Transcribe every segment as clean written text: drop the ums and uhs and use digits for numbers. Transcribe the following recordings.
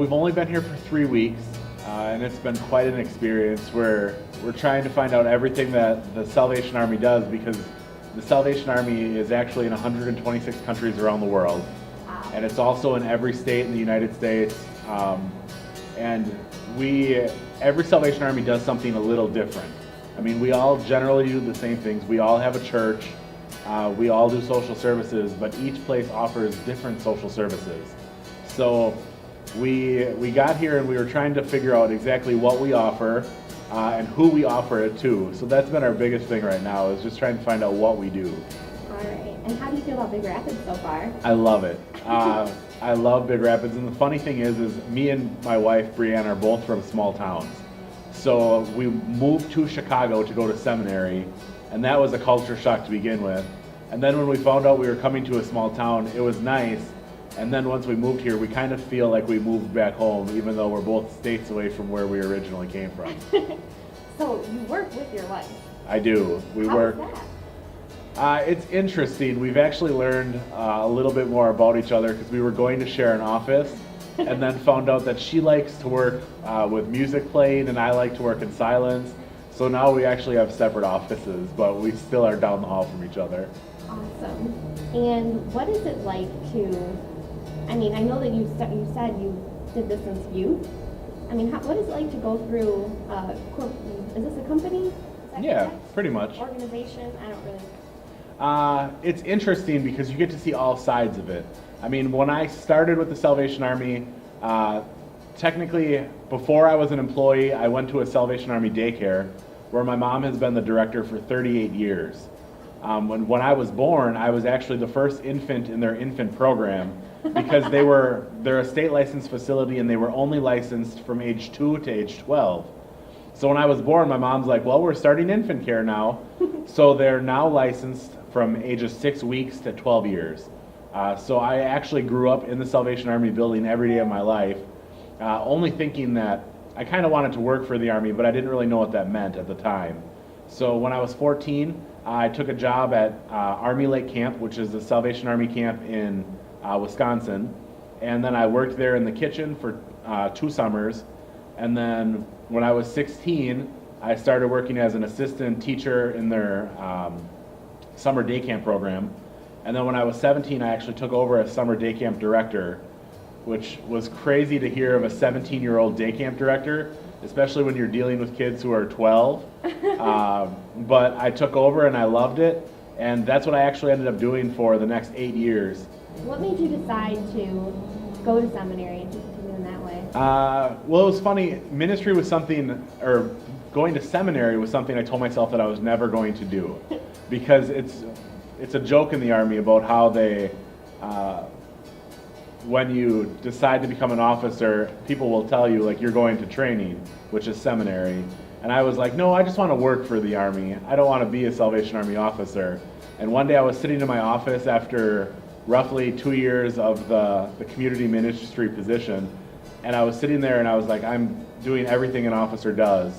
we've only been here for 3 weeks, and it's been quite an experience. We're trying to find out everything that the Salvation Army does, because the Salvation Army is actually in 126 countries around the world, and it's also in every state in the United States. And every Salvation Army does something a little different. I mean, we all generally do the same things. We all have a church. We all do social services, but each place offers different social services. So we got here and we were trying to figure out exactly what we offer and who we offer it to. So that's been our biggest thing right now, is just trying to find out what we do. All right. And how do you feel about Big Rapids so far? I love it. I love Big Rapids, and the funny thing is me and my wife, Brianne, are both from small towns. So we moved to Chicago to go to seminary, and that was a culture shock to begin with. And then when we found out we were coming to a small town, it was nice. And then once we moved here, we kind of feel like we moved back home, even though we're both states away from where we originally came from. So you work with your wife? I do. How is that? It's interesting. We've actually learned a little bit more about each other, because we were going to share an office and then found out that she likes to work with music playing and I like to work in silence. So now we actually have separate offices, but we still are down the hall from each other. Awesome. And what is it like to, I mean, I know that you said you did this since youth. I mean, what is it like to go through, is this a company? Yeah, pretty much. Organization? I don't really. It's interesting because you get to see all sides of it. I mean, when I started with the Salvation Army, technically, before I was an employee, I went to a Salvation Army daycare where my mom has been the director for 38 years. When I was born, I was actually the first infant in their infant program, because they're a state licensed facility and they were only licensed from age 2 to age 12. So when I was born, my mom's like, well, we're starting infant care now. So they're now licensed from ages 6 weeks to 12 years. So I actually grew up in the Salvation Army building every day of my life, only thinking that I kind of wanted to work for the Army, but I didn't really know what that meant at the time. So when I was 14, I took a job at Army Lake Camp, which is the Salvation Army camp in Wisconsin. And then I worked there in the kitchen for 2 summers. And then when I was 16, I started working as an assistant teacher in their summer day camp program. And then when I was 17, I actually took over as summer day camp director, which was crazy to hear of a 17-year-old day camp director, especially when you're dealing with kids who are 12. But I took over and I loved it, and that's what I actually ended up doing for the next 8 years. What made you decide to go to seminary and to continue in that way? Well, it was funny. Ministry was something, or going to seminary was something I told myself that I was never going to do, because it's a joke in the Army about how they, when you decide to become an officer, people will tell you, like, you're going to training, which is seminary. And I was like, no, I just want to work for the Army. I don't want to be a Salvation Army officer. And one day I was sitting in my office after roughly 2 years of the community ministry position, and I was sitting there and I was like, I'm doing everything an officer does,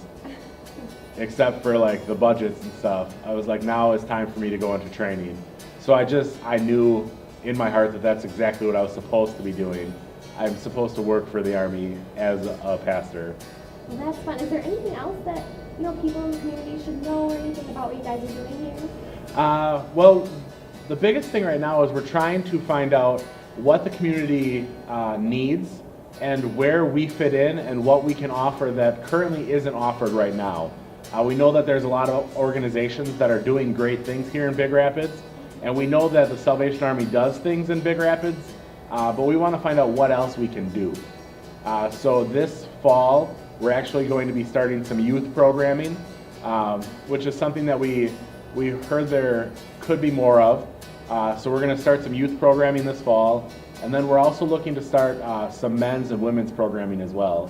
except for like the budgets and stuff. I was like, now it's time for me to go into training. So I knew in my heart that that's exactly what I was supposed to be doing. I'm supposed to work for the Army as a pastor. Well, that's fun. Is there anything else that people in the community should know, or anything about what you guys are doing here? Well, the biggest thing right now is we're trying to find out what the community needs and where we fit in and what we can offer that currently isn't offered right now. We know that there's a lot of organizations that are doing great things here in Big Rapids, and we know that the Salvation Army does things in Big Rapids, but we want to find out what else we can do. So this fall, we're actually going to be starting some youth programming, which is something that we heard there could be more of. So we're going to start some youth programming this fall, and then we're also looking to start some men's and women's programming as well.